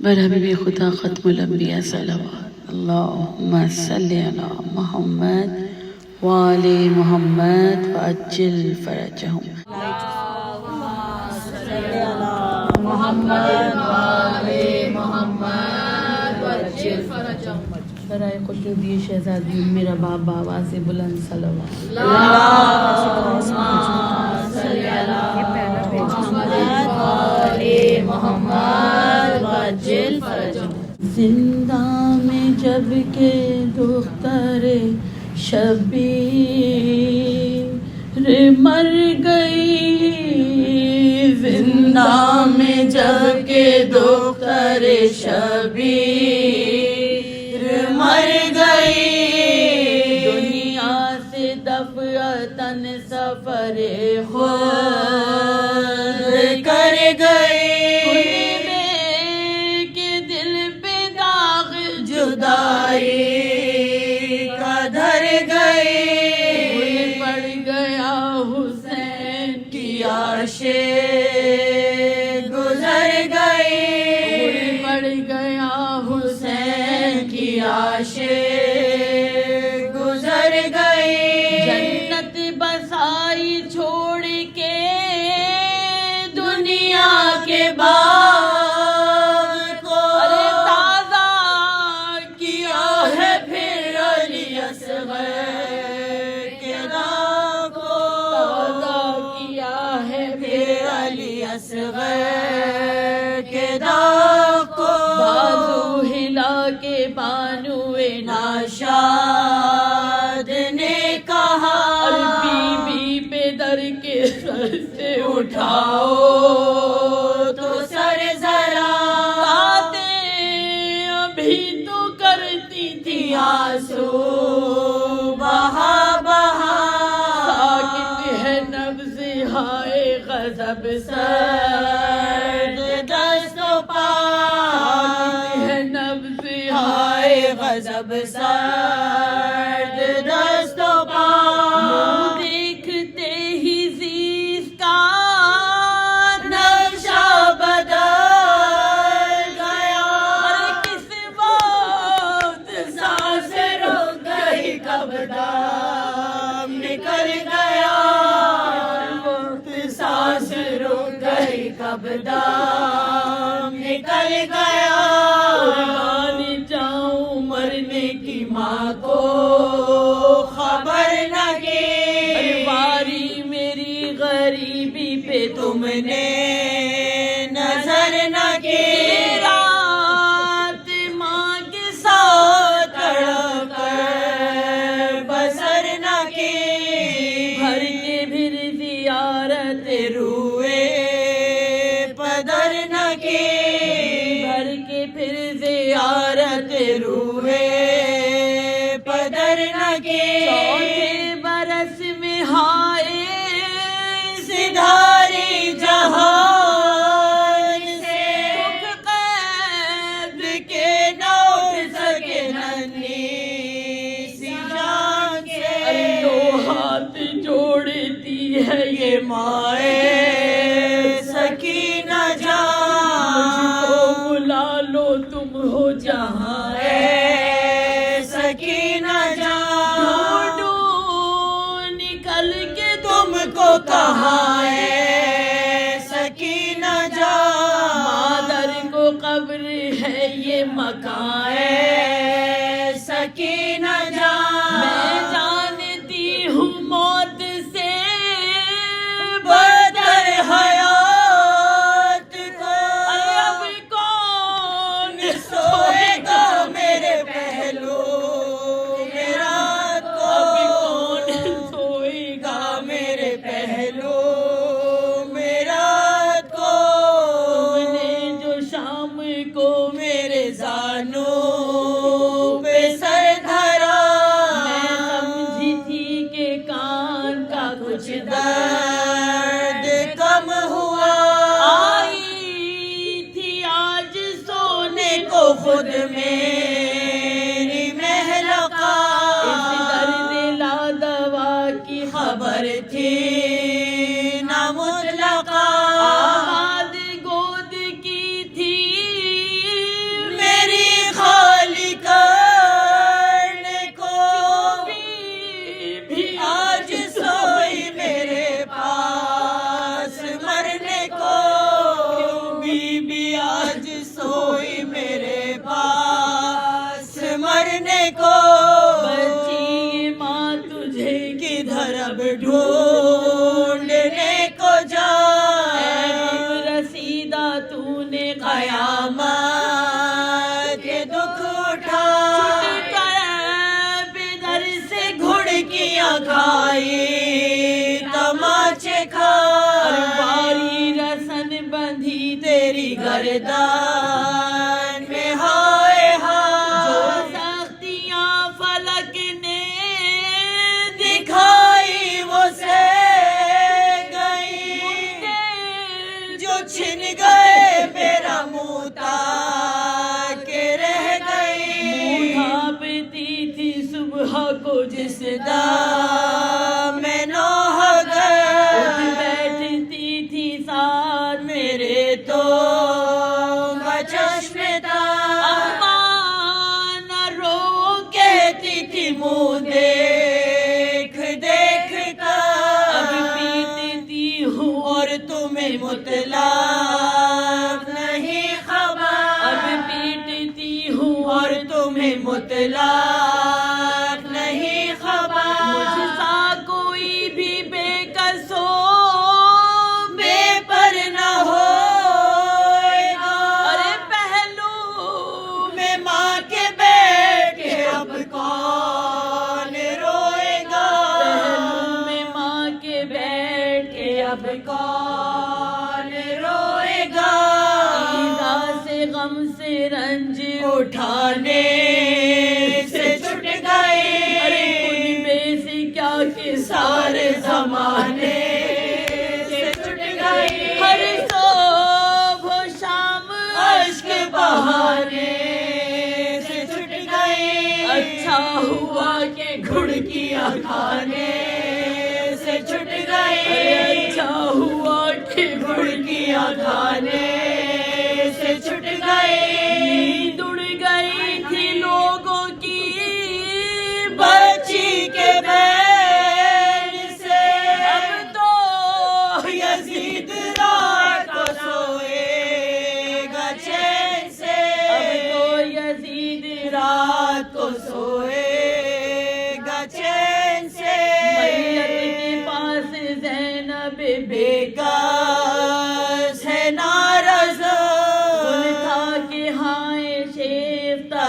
برحبیب خدا ختم الانبیاء صلوات اللہم صلی علی محمد وآل محمد وعجل فرجہم۔ برائے قطبی شہزادی میرا باپ بآواز بلند صلوات زندہ میں جب کہ دختر شبیر مر گئی، زندہ میں جب کہ دختر شبیر مر گئی، دنیا سے دفعتاً سفر خود کر گئی، جدائی کا دھر گئی، پڑ گیا حسین کی عاشق گزر گئی، پڑ گیا حسین کی عاشق گزر گئی، جنت بسائی چھوڑ کے دنیا کے بعد بازو ہلا کے بانوے ناشاد نے کہا، بی بی پہ در کے سر سے اٹھاؤ تو سر ذرا، باتیں ابھی تو کرتی تھی آنسو بہا بہا، ساکت ہے نبض ہائے غضب سرد دست و پا، ساکت ہے نبض ہائے غضب سرد دست و پا، منہ دیکھتے ہی زیست کا نقشہ بدل گیا، کس وقت سانس رک گئی، کب دم نکل گیا، سانس رک گئی، کب دم نکل گیا، قربان جاؤں مرنے کی ماں کو خبر نہ کی، باری میری غریبی پہ تم نے نظر نہ کی، رات ماں کے ساتھ تڑپ کر بسر نہ کی، بھر کے پھر زیارت روئے پدر نہ کی، بھر کے پھر زیارت روئے پدر نہ کی، چوتھے برس میں ہائے سدھاری جہان سے، دکھ قید کے نہ اٹھ سکے ننھی سی جان سے، دو ہاتھ جوڑتی ہے یہ مائے سکینہ جان، مجھ کو بلا لو تم ہو جہاں اے سکینہ جان، ڈھونڈوں نکل کے تم کو کہاں اے سکینہ جان، مادر کو قبر ہے یہ مکان اے سکینہ جان، میں جانتی ہوں موت سے بدتر حیات کو، اب کون سوئے گا میرے پہلو میں رات کو، اب کون سوئے گا میرے پہلو میں رات کو، تم نے جو شام کو میرے زانوں پہ سر دھرا، میں سمجھی تھی کہ کان کا کچھ درد کم ہوا، آئی تھی آج سونے کو خود میری مہلکہ، اس درد لا دوا کی خبر تھی نہ مطلقہ، آباد گود کی تھی گردان میں ہائے ہائے، جو سختیاں فلک نے دکھائی وہ سے گئی، جو چھن گئے میرا منہ تاکہ رہ گئی، ڈھانپتی تھی صبح کو جس دام میں نوح گئے، اٹھ بیٹھتی تھی ساتھ میرے تو چشم تھا، اماں نہ رو کہتی تھی منہ دیکھ دیکھ کر، اب پیٹتی ہوں اور تمہیں مطلق نہیں خبر، اب پیٹتی ہوں اور تمہیں مطلق نہیں خبر، مجھ سا کوئی بھی بے کس ہو بے پر نہ ہوئے گا، ارے پہلو میں ماں کے بیٹے اب کون روئے گا، پہلو میں ماں کے بیٹھ کے اب کون روئے گا، ایذا سے غم سے رنج اٹھانے سے چھٹ گئے، ارے خطبے سے کیا کہ سارے زمانے سے چھٹ گئے، ہر صبح و شام اشک بہانے سے چھٹ گئے، اچھا ہوا کہ گھڑکیاں کھانے سے چھٹ ارے گئے، اچھا ہوا کہ گھڑکیاں کھانے سے چھٹ گئے، نیند اڑ گئی تھی لوگوں کی بچی کے بین سے، اب تو یزید رات کو سوئے گا چین سے، اب تو یزید رات کو سوئے گا چین سے، میت کے پاس زینب بے کس ہے نارضا، گل تھا کہ ہائے شیفتہ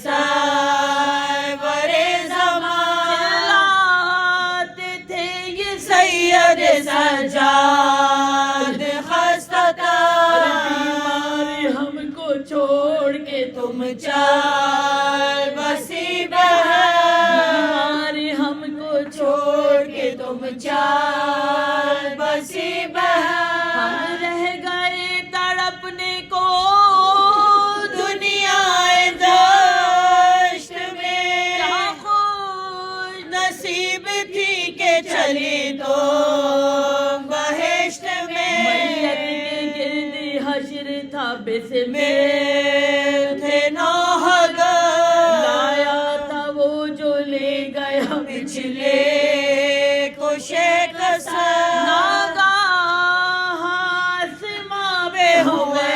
سرورِ زمان، چلاتے تھے یہ سید سجاد خستہ تھا، بیمار ہم کو چھوڑ کے تم چل بسی بہن، بیمار ہم کو چھوڑ کے تم چل بسی ہم بہن، رہ گئے تڑپنے کو دنیا دشت میں، کیا خوش نصیب تھی کہ چلی تو بہشت میت میں، کے گرد حشر تھا بسم میں تھے نوح لایا تھا وہ جو لے گیا پچھلے کو شکست، ناگاہ آسماں پہ ہوئے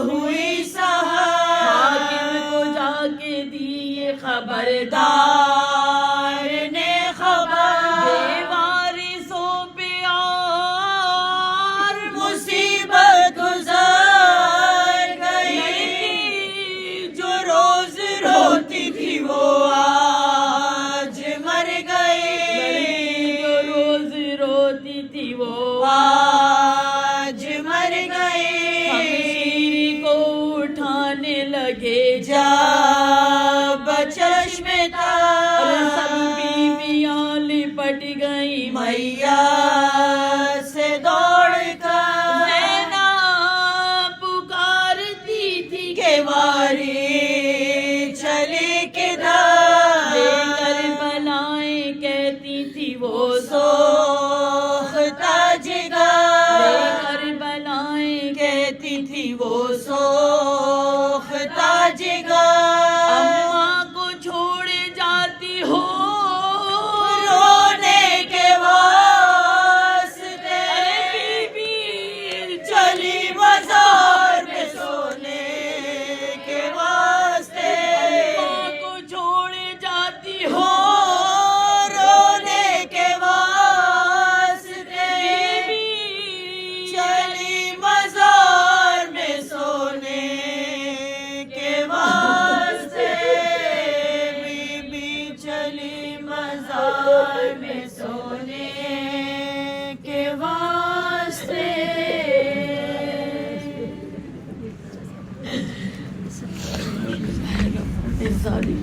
ہوئی حاکم سحر، کو جا کے دیے خبردار دار نے خبر، بے وارثوں پہ اور مصیبت گزر گئی، لڑکی جو روز روتی تھی وہ آج مر گئی، جو روز روتی تھی وہ آج مر گئی، شیری کو اٹھانے لگے جا بچشم تھا، اور سب بیویاں لپٹ گئی میاں سے دوڑ کر، زینب پکارتی تھی کہ واری چلی لے کدھر، کر بلائیں کہتی تھی وہ سوختہ لے جگر، کر بلائیں کہتی تھی وہ سوختہ جگر، اماں کو چھوڑے جاتی ہو رونے کے بعد ساری